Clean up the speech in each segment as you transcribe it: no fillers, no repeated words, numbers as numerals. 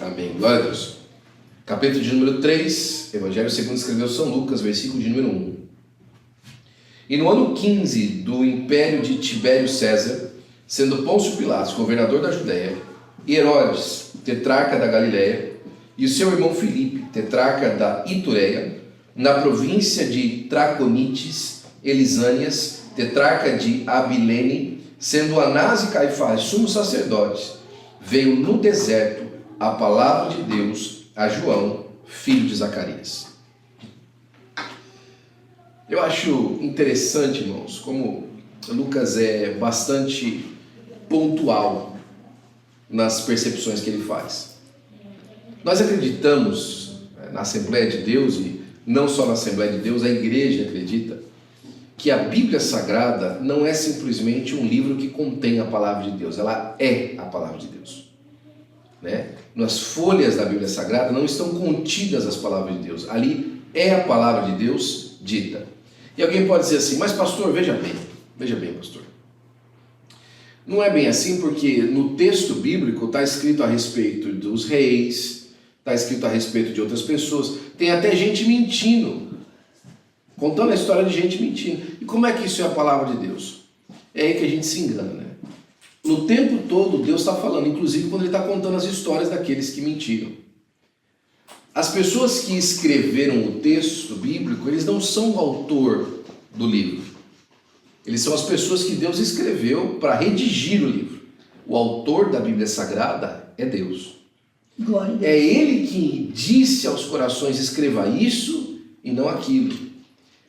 Amém. Glória a Deus. Capítulo de número 3, Evangelho segundo escreveu São Lucas, versículo de número 1. E no ano 15 do império de Tibério César, sendo Pôncio Pilatos governador da Judéia, e Herodes, tetrarca da Galiléia, e o seu irmão Filipe, tetrarca da Itureia, na província de Traconites, Elisânias, tetrarca de Abilene, sendo Anás e Caifás sumos sacerdotes, veio no deserto a palavra de Deus a João, filho de Zacarias. Eu acho interessante, irmãos, como Lucas é bastante pontual nas percepções que ele faz. Nós acreditamos na Assembleia de Deus, e não só na Assembleia de Deus, a igreja acredita que a Bíblia Sagrada não é simplesmente um livro que contém a palavra de Deus, ela é a palavra de Deus. Nas folhas da Bíblia Sagrada não estão contidas as palavras de Deus, ali é a palavra de Deus dita. E alguém pode dizer assim, mas pastor, veja bem pastor, não é bem assim, porque no texto bíblico está escrito a respeito dos reis, está escrito a respeito de outras pessoas, tem até gente mentindo, contando a história de gente mentindo. E como é que isso é a palavra de Deus? É aí que a gente se engana, né? No tempo todo Deus está falando, inclusive quando Ele está contando as histórias daqueles que mentiram. As pessoas que escreveram o texto bíblico, eles não são o autor do livro. Eles são as pessoas que Deus escreveu para redigir o livro. O autor da Bíblia Sagrada é Deus. Glória a Deus. É Ele que disse aos corações, escreva isso e não aquilo.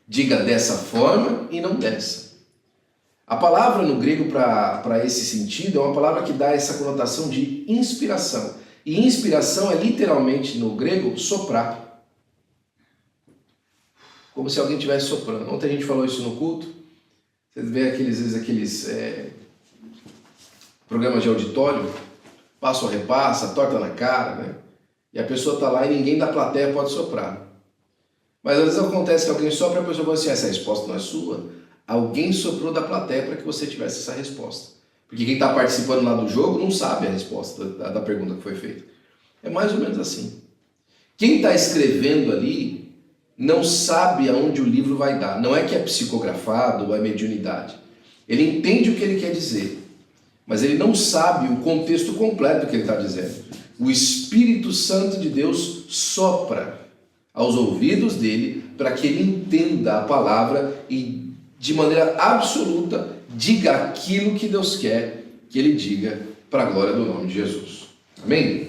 Diga dessa forma e não dessa. A palavra no grego para esse sentido é uma palavra que dá essa conotação de inspiração. E inspiração é literalmente no grego soprar. Como se alguém estivesse soprando. Ontem a gente falou isso no culto. Você vê aqueles programas de auditório, passa ou repassa, torta na cara, né? E a pessoa está lá e ninguém da plateia pode soprar. Mas às vezes acontece que alguém sopra e a pessoa fala assim, essa resposta não é sua. Alguém soprou da plateia para que você tivesse essa resposta. Porque quem está participando lá do jogo não sabe a resposta da pergunta que foi feita. É mais ou menos assim. Quem está escrevendo ali não sabe aonde o livro vai dar. Não é que é psicografado ou é mediunidade. Ele entende o que ele quer dizer, mas ele não sabe o contexto completo do que ele está dizendo. O Espírito Santo de Deus sopra aos ouvidos dele para que ele entenda a palavra e de maneira absoluta diga aquilo que Deus quer que ele diga para a glória do nome de Jesus. Amém?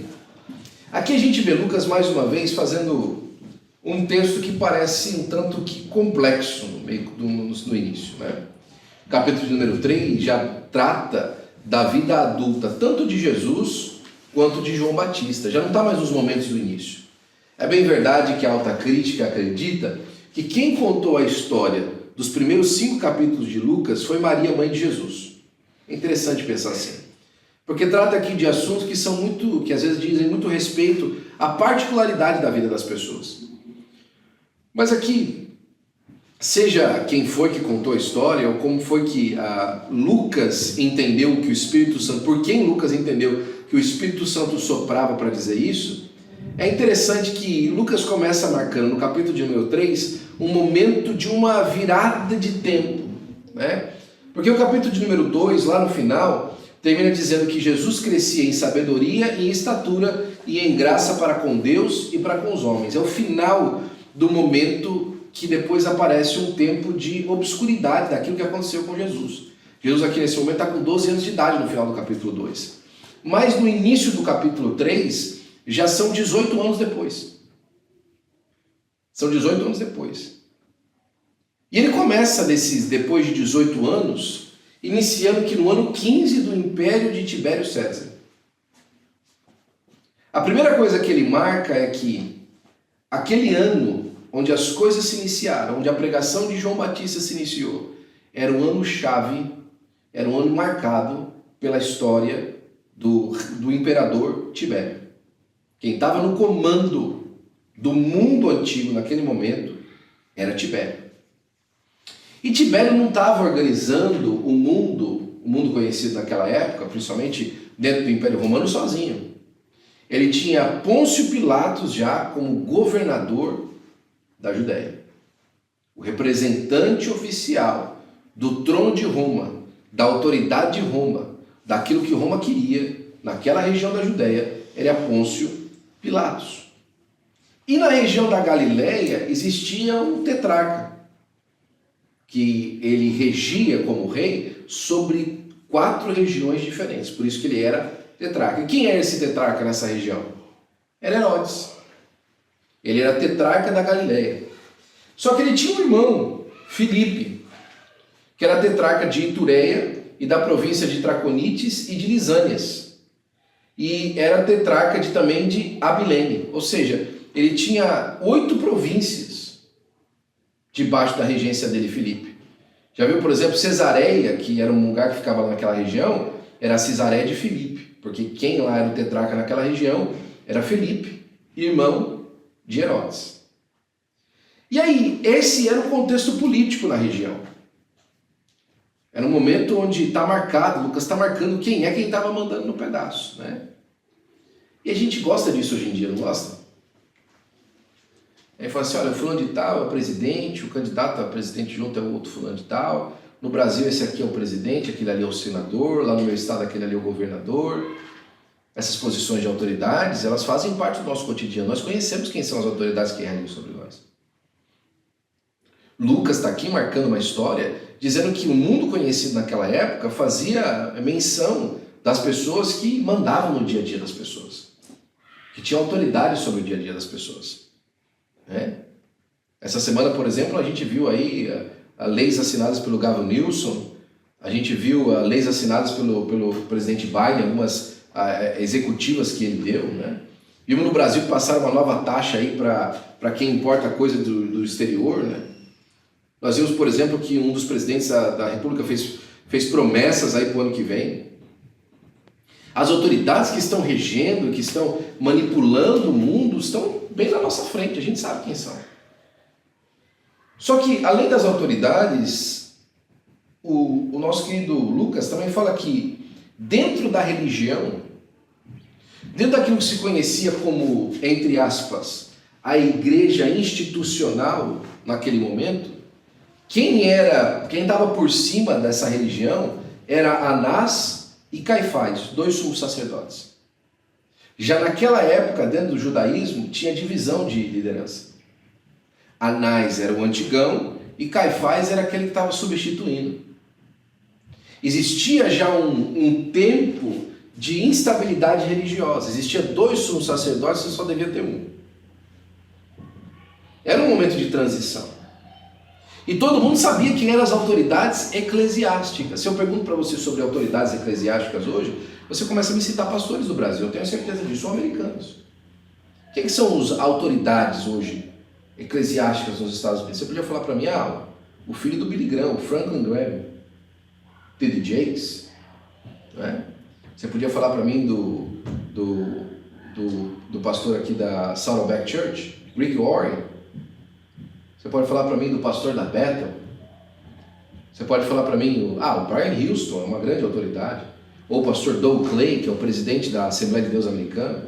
Aqui a gente vê Lucas mais uma vez fazendo um texto que parece um tanto que complexo no início, né? O capítulo número 3 já trata da vida adulta tanto de Jesus quanto de João Batista. Já não está mais nos momentos do início. É bem verdade que a alta crítica acredita que quem contou a história dos primeiros 5 capítulos de Lucas foi Maria, mãe de Jesus. É interessante pensar assim, porque trata aqui de assuntos que às vezes dizem muito respeito à particularidade da vida das pessoas. Mas aqui, seja quem foi que contou a história, ou como foi que Lucas entendeu que o Espírito Santo, por quem Lucas entendeu que o Espírito Santo soprava para dizer isso, é interessante que Lucas começa marcando no capítulo de número 3 um momento de uma virada de tempo, né? Porque o capítulo de número 2, lá no final, termina dizendo que Jesus crescia em sabedoria e em estatura e em graça para com Deus e para com os homens. É o final do momento que depois aparece um tempo de obscuridade daquilo que aconteceu com Jesus. Jesus aqui nesse momento está com 12 anos de idade no final do capítulo 2. Mas no início do capítulo 3, já são 18 anos depois. São 18 anos depois. E ele começa depois de 18 anos, iniciando que no ano 15 do império de Tibério César. A primeira coisa que ele marca é que aquele ano onde as coisas se iniciaram, onde a pregação de João Batista se iniciou, era um ano-chave, era um ano marcado pela história do imperador Tibério. Quem estava no comando do mundo antigo naquele momento era Tibério. E Tibério não estava organizando o mundo conhecido naquela época, principalmente dentro do Império Romano, sozinho. Ele tinha Pôncio Pilatos já como governador da Judéia. O representante oficial do trono de Roma, da autoridade de Roma, daquilo que Roma queria naquela região da Judéia, era Pôncio Pilatos. E na região da Galileia existia um tetrarca, que ele regia como rei sobre 4 regiões diferentes, por isso que ele era tetrarca. E quem era esse tetrarca nessa região? Era Herodes. Ele era tetrarca da Galileia. Só que ele tinha um irmão, Filipe, que era tetrarca de Itureia e da província de Traconites e de Lisânias. E era tetrarca também de Abilene, ou seja, ele tinha 8 províncias debaixo da regência dele, Filipe. Já viu, por exemplo, Cesareia, que era um lugar que ficava naquela região, era a Cesareia de Filipe, porque quem lá era o tetrarca naquela região era Filipe, irmão de Herodes. E aí, esse era o contexto político na região. Era um momento onde está marcado, Lucas está marcando quem estava mandando no pedaço, né? E a gente gosta disso hoje em dia, não gosta? Aí fala assim, olha, o fulano de tal é o presidente, o candidato a presidente junto é o outro fulano de tal, no Brasil esse aqui é o presidente, aquele ali é o senador, lá no meu estado aquele ali é o governador. Essas posições de autoridades, elas fazem parte do nosso cotidiano, nós conhecemos quem são as autoridades que regem sobre nós. Lucas está aqui marcando uma história, dizendo que o mundo conhecido naquela época fazia menção das pessoas que mandavam no dia a dia das pessoas, que tinham autoridade sobre o dia a dia das pessoas. Né? Essa semana, por exemplo, a gente viu aí leis assinadas pelo Gavin Newsom, a gente viu leis assinadas pelo presidente Biden, algumas executivas que ele deu, né? Vimos no Brasil que passaram uma nova taxa aí para quem importa coisa do exterior, né? Nós vimos, por exemplo, que um dos presidentes da República fez promessas aí para o ano que vem. As autoridades que estão regendo, que estão manipulando o mundo, estão bem na nossa frente, a gente sabe quem são. Só que, além das autoridades, o nosso querido Lucas também fala que dentro da religião, dentro daquilo que se conhecia como, entre aspas, a igreja institucional naquele momento, quem estava por cima dessa religião era Anás e Caifás, 2 sumos sacerdotes. Já naquela época, dentro do judaísmo, tinha divisão de liderança. Anás era o antigão e Caifás era aquele que estava substituindo. Existia já um tempo de instabilidade religiosa. Existia 2 sumos sacerdotes, você só devia ter um. Era um momento de transição. E todo mundo sabia quem eram as autoridades eclesiásticas. Se eu pergunto para você sobre autoridades eclesiásticas hoje, você começa a me citar pastores do Brasil, eu tenho certeza disso, são americanos. Quem que são as autoridades hoje eclesiásticas nos Estados Unidos? Você podia falar para mim, o filho do Billy Graham, o Franklin Graham, T.D. Jakes, né? Você podia falar para mim do pastor aqui da Saddleback Church, Rick Warren. Você pode falar para mim do pastor da Bethel. Você pode falar para mim, o Brian Houston é uma grande autoridade. Ou o pastor Doug Clay, que é o presidente da Assembleia de Deus Americana.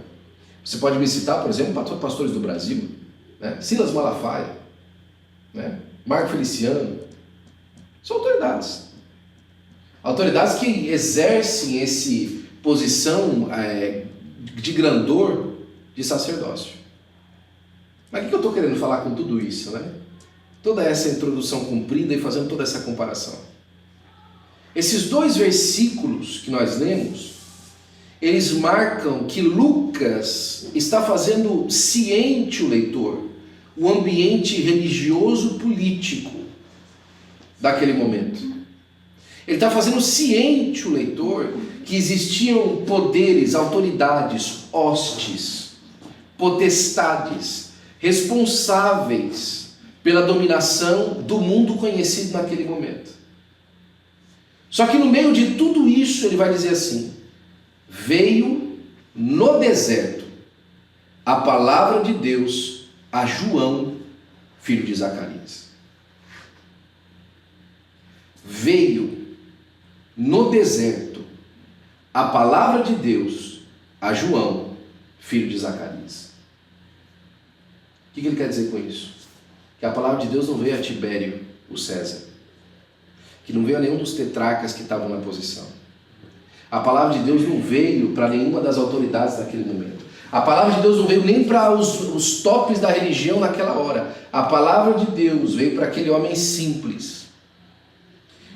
Você pode me citar, por exemplo, pastores do Brasil, né? Silas Malafaia, né? Marco Feliciano. São autoridades. Autoridades que exercem essa posição de grandor de sacerdócio. Mas o que eu estou querendo falar com tudo isso, né? Toda essa introdução comprida e fazendo toda essa comparação. Esses 2 versículos que nós lemos, eles marcam que Lucas está fazendo ciente o leitor, o ambiente religioso político daquele momento. Ele está fazendo ciente o leitor que existiam poderes, autoridades, hostes, potestades, responsáveis pela dominação do mundo conhecido naquele momento. Só que no meio de tudo isso ele vai dizer assim: veio no deserto a palavra de Deus a João, filho de Zacarias. Veio no deserto a palavra de Deus a João, filho de Zacarias. O que ele quer dizer com isso? Que a palavra de Deus não veio a Tibério, o César, que não veio a nenhum dos tetrarcas que estavam na posição. A palavra de Deus não veio para nenhuma das autoridades daquele momento. A palavra de Deus não veio nem para os tops da religião naquela hora. A palavra de Deus veio para aquele homem simples,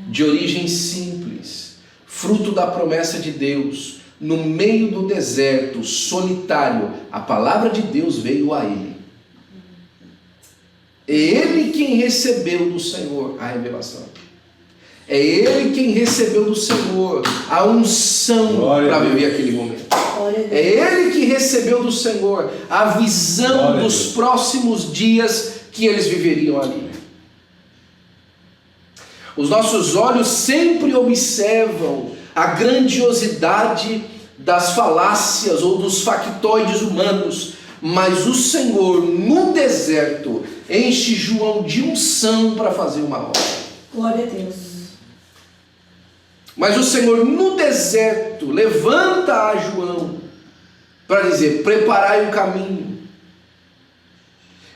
de origem simples, fruto da promessa de Deus, no meio do deserto, solitário. A palavra de Deus veio a ele. É ele quem recebeu do Senhor a revelação. É ele quem recebeu do Senhor a unção para viver aquele momento. É ele que recebeu do Senhor a visão dos próximos dias que eles viveriam ali. Os nossos olhos sempre observam a grandiosidade das falácias ou dos factoides humanos, mas o Senhor no deserto enche João de unção para fazer uma obra. Glória a Deus. Mas o Senhor no deserto levanta a João para dizer: preparai o caminho,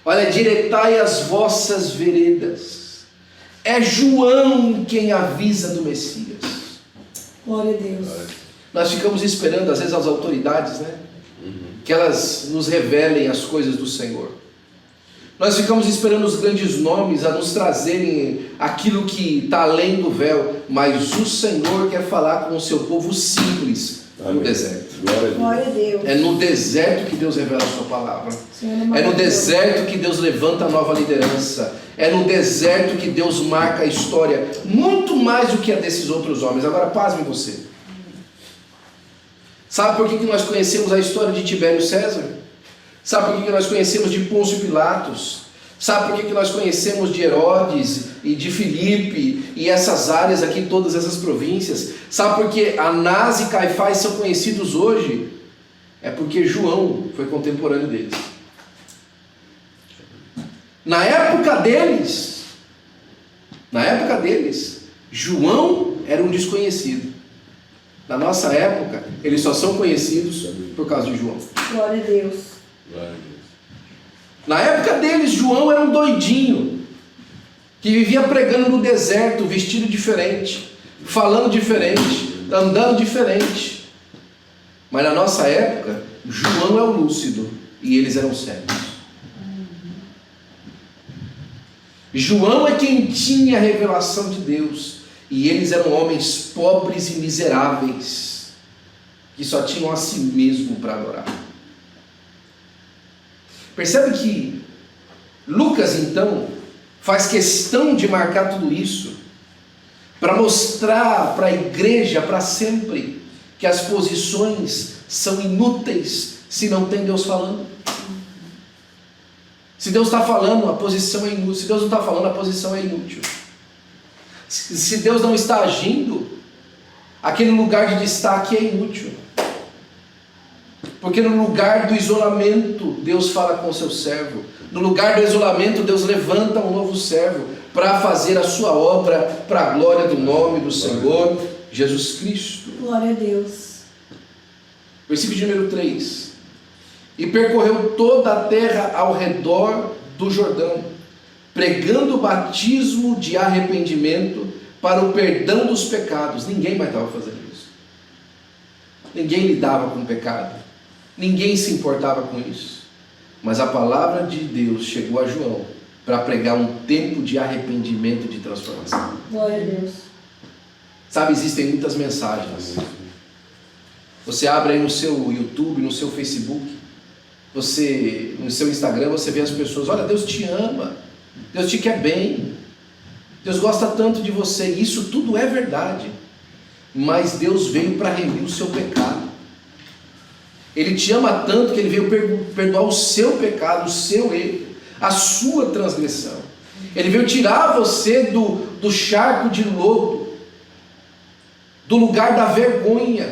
olha, direitai as vossas veredas. É João quem avisa do Messias. Glória a Deus. Nós ficamos esperando às vezes as autoridades, né? Que elas nos revelem as coisas do Senhor. Nós ficamos esperando os grandes nomes a nos trazerem aquilo que está além do véu, mas o Senhor quer falar com o seu povo simples no deserto. Glória a Deus. É no deserto que Deus revela a sua palavra. É no deserto que Deus levanta a nova liderança. É no deserto que Deus marca a história, muito mais do que a desses outros homens. Agora pasme você. Sabe por que nós conhecemos a história de Tibério César? Sabe por que nós conhecemos de Pôncio Pilatos? Sabe por que nós conhecemos de Herodes e de Filipe e essas áreas aqui, todas essas províncias? Sabe por que Anás e Caifás são conhecidos hoje? É porque João foi contemporâneo deles. Na época deles, João era um desconhecido. Na nossa época, eles só são conhecidos por causa de João. Glória a Deus. Na época deles, João era um doidinho que vivia pregando no deserto, vestido diferente, falando diferente, andando diferente. Mas na nossa época, João é o lúcido e eles eram cegos. João é quem tinha a revelação de Deus e eles eram homens pobres e miseráveis que só tinham a si mesmo para adorar. Percebe que Lucas então faz questão de marcar tudo isso para mostrar para a igreja para sempre que as posições são inúteis se não tem Deus falando. Se Deus está falando, a posição é inútil. Se Deus não está falando, a posição é inútil. Se Deus não está agindo, aquele lugar de destaque é inútil. Porque no lugar do isolamento, Deus fala com o seu servo. No lugar do isolamento, Deus levanta um novo servo para fazer a sua obra para a glória do nome do Senhor Jesus Cristo. Glória a Deus. Versículo de número 3. E percorreu toda a terra ao redor do Jordão, pregando o batismo de arrependimento para o perdão dos pecados. Ninguém mais estava fazendo isso. Ninguém lidava com o pecado. Ninguém se importava com isso. Mas a palavra de Deus chegou a João para pregar um tempo de arrependimento e de transformação. Glória a Deus. Sabe, existem muitas mensagens. Você abre aí no seu YouTube, no seu Facebook, você, no seu Instagram, você vê as pessoas: olha, Deus te ama, Deus te quer bem, Deus gosta tanto de você. Isso tudo é verdade, mas Deus veio para remir o seu pecado. Ele te ama tanto que Ele veio perdoar o seu pecado, o seu erro, a sua transgressão. Ele veio tirar você do charco de lodo, do lugar da vergonha,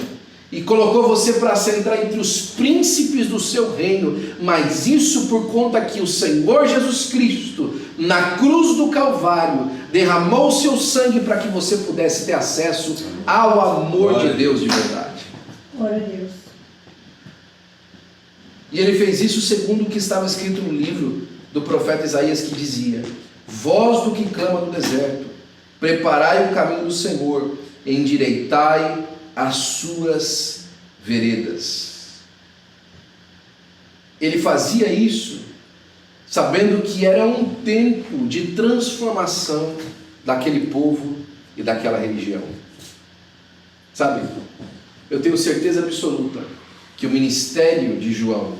e colocou você para sentar entre os príncipes do seu reino. Mas isso por conta que o Senhor Jesus Cristo, na cruz do Calvário, derramou o seu sangue para que você pudesse ter acesso ao amor de Deus de verdade. Glória a Deus. E ele fez isso segundo o que estava escrito no livro do profeta Isaías, que dizia: voz do que clama no deserto, preparai o caminho do Senhor, endireitai as suas veredas. Ele fazia isso sabendo que era um tempo de transformação daquele povo e daquela religião. Sabe, eu tenho certeza absoluta que o ministério de João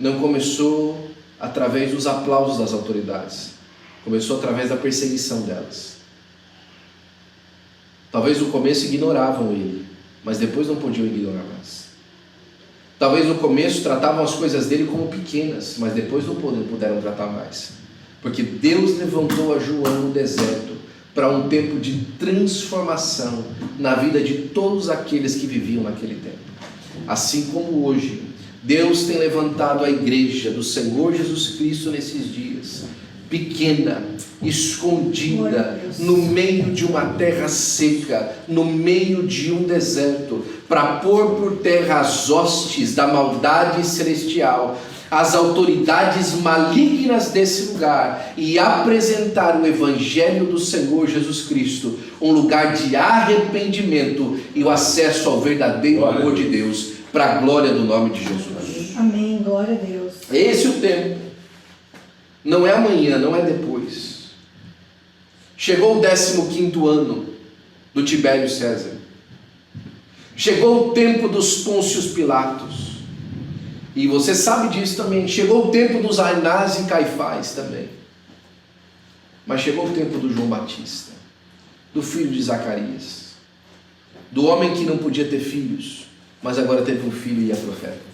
não começou através dos aplausos das autoridades, começou através da perseguição delas. Talvez no começo ignoravam ele, mas depois não podiam ignorar mais. Talvez no começo tratavam as coisas dele como pequenas, mas depois não puderam tratar mais. Porque Deus levantou a João no deserto para um tempo de transformação na vida de todos aqueles que viviam naquele tempo. Assim como hoje, Deus tem levantado a igreja do Senhor Jesus Cristo nesses dias, pequena, escondida, no meio de uma terra seca, no meio de um deserto, para pôr por terra as hostes da maldade celestial, as autoridades malignas desse lugar, e apresentar o Evangelho do Senhor Jesus Cristo, um lugar de arrependimento e o acesso ao verdadeiro amor de Deus, para a glória do nome de Jesus. Amém, glória a Deus. Esse é o tempo. Não é amanhã, não é depois. Chegou o 15º ano do Tibério César. Chegou o tempo dos Pôncios Pilatos. E você sabe disso também. Chegou o tempo dos Anás e Caifás também. Mas chegou o tempo do João Batista, do filho de Zacarias, do homem que não podia ter filhos, mas agora teve um filho e é profeta.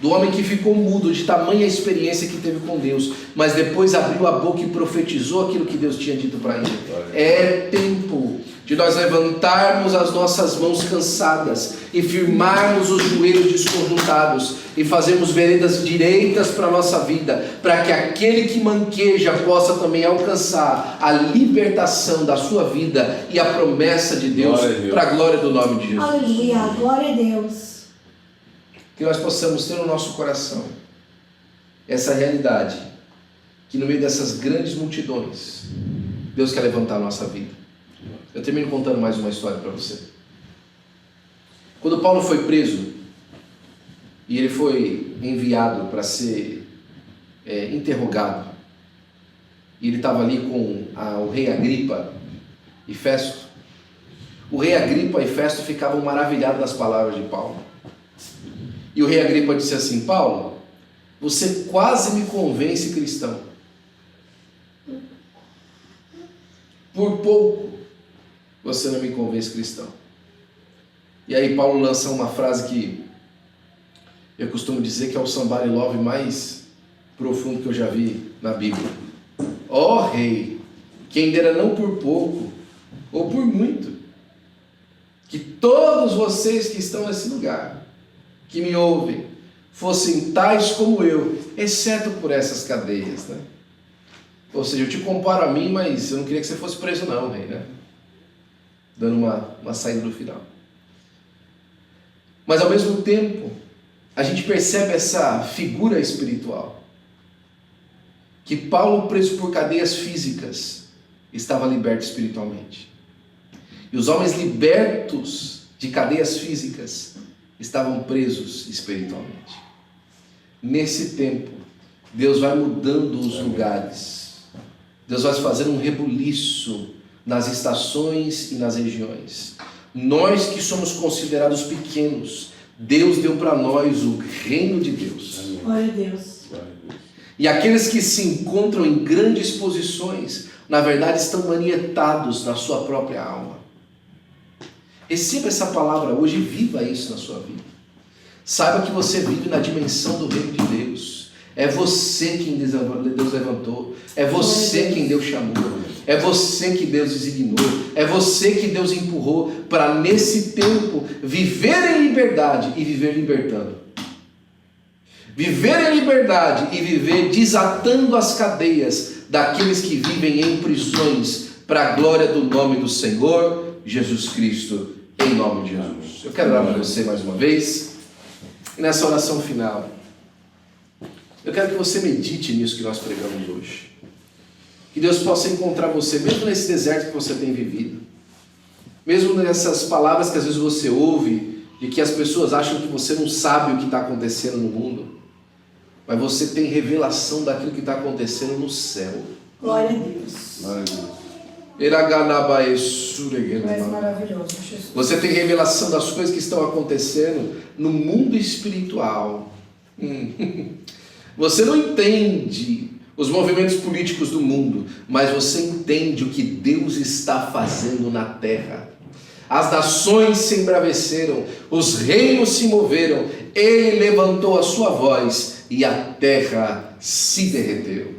Do homem que ficou mudo de tamanha experiência que teve com Deus, mas depois abriu a boca e profetizou aquilo que Deus tinha dito para ele. É tempo de nós levantarmos as nossas mãos cansadas e firmarmos os joelhos desconjuntados e fazermos veredas direitas para a nossa vida, para que aquele que manqueja possa também alcançar a libertação da sua vida e a promessa de Deus para a glória do nome de Jesus. Aleluia, glória a Deus. Que nós possamos ter no nosso coração essa realidade, que no meio dessas grandes multidões, Deus quer levantar a nossa vida. Eu termino contando mais uma história para você. Quando Paulo foi preso, e ele foi enviado para ser interrogado, e ele estava ali com o rei Agripa e Festo, o rei Agripa e Festo ficavam maravilhados das palavras de Paulo. E o rei Agripa disse assim: Paulo, você quase me convence cristão. Por pouco você não me convence cristão. E aí Paulo lança uma frase que eu costumo dizer que é o somebody love mais profundo que eu já vi na Bíblia. Ó rei, quem dera não por pouco ou por muito, que todos vocês que estão nesse lugar, que me ouvem, fossem tais como eu, exceto por essas cadeias, né? Ou seja, eu te comparo a mim, mas eu não queria que você fosse preso não, rei, né? Dando uma saída no final. Mas ao mesmo tempo, a gente percebe essa figura espiritual, que Paulo, preso por cadeias físicas, estava liberto espiritualmente. E os homens libertos de cadeias físicas estavam presos espiritualmente. Nesse tempo, Deus vai mudando os lugares. Deus vai fazendo um rebuliço nas estações e nas regiões. Nós que somos considerados pequenos, Deus deu para nós o reino de Deus. Glória a Deus. E aqueles que se encontram em grandes posições, na verdade estão manietados na sua própria alma. Receba essa palavra hoje e viva isso na sua vida. Saiba que você vive na dimensão do reino de Deus. É você quem Deus levantou. É você quem Deus chamou. É você que Deus designou. É você que Deus empurrou para nesse tempo viver em liberdade e viver libertando. Viver em liberdade e viver desatando as cadeias daqueles que vivem em prisões para a glória do nome do Senhor Jesus Cristo, em nome de Jesus. Eu quero orar para você mais uma vez. E nessa oração final, eu quero que você medite nisso que nós pregamos hoje. Que Deus possa encontrar você, mesmo nesse deserto que você tem vivido. Mesmo nessas palavras que às vezes você ouve, de que as pessoas acham que você não sabe o que está acontecendo no mundo. Mas você tem revelação daquilo que está acontecendo no céu. Glória a Deus. Glória a Deus. Tu és maravilhoso, Jesus. Você tem revelação das coisas que estão acontecendo no mundo espiritual. Você não entende os movimentos políticos do mundo, mas você entende o que Deus está fazendo na terra. As nações se embraveceram, os reinos se moveram, Ele levantou a sua voz e a terra se derreteu.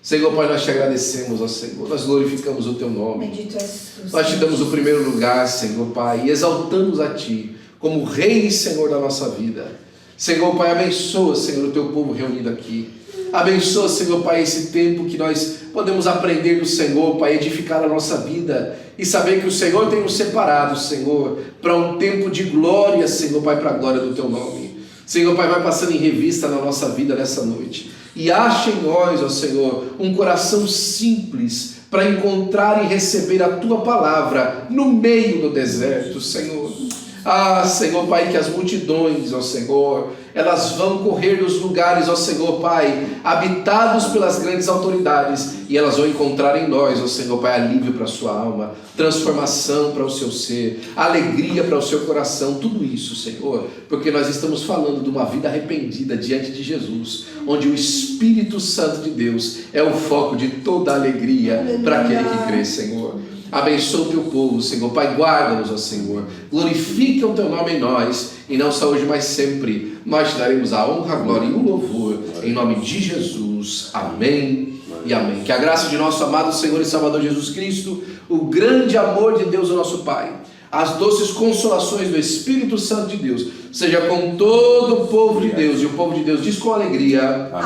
Senhor Pai, nós te agradecemos, ó Senhor, nós glorificamos o Teu nome. Bendito és tu, Nós te damos o primeiro lugar, Senhor Pai, e exaltamos a Ti como Rei e Senhor da nossa vida. Senhor Pai, abençoa, Senhor, o Teu povo reunido aqui. Abençoa, Senhor Pai, esse tempo que nós podemos aprender do Senhor, Pai, edificar a nossa vida e saber que o Senhor tem nos separado, Senhor, para um tempo de glória, Senhor Pai, para a glória do Teu nome. Senhor Pai, vai passando em revista na nossa vida nessa noite e acha em nós, ó Senhor, um coração simples para encontrar e receber a Tua palavra no meio do deserto, Senhor. Ah, Senhor Pai, que as multidões, ó Senhor, elas vão correr dos lugares, ó Senhor Pai, habitados pelas grandes autoridades, e elas vão encontrar em nós, ó Senhor Pai, alívio para a sua alma, transformação para o seu ser, alegria para o seu coração, tudo isso, Senhor, porque nós estamos falando de uma vida arrependida diante de Jesus, onde o Espírito Santo de Deus é o foco de toda a alegria para aquele que crê, Senhor. Abençoa o Teu povo, Senhor Pai, guarda-nos, ó Senhor, glorifica o Teu nome em nós, e não só hoje, mas sempre, nós te daremos a honra, a glória e o louvor, em nome de Jesus, amém e amém. Que a graça de nosso amado Senhor e Salvador Jesus Cristo, o grande amor de Deus, o nosso Pai, as doces consolações do Espírito Santo de Deus, seja com todo o povo de Deus, e o povo de Deus diz com alegria, amém.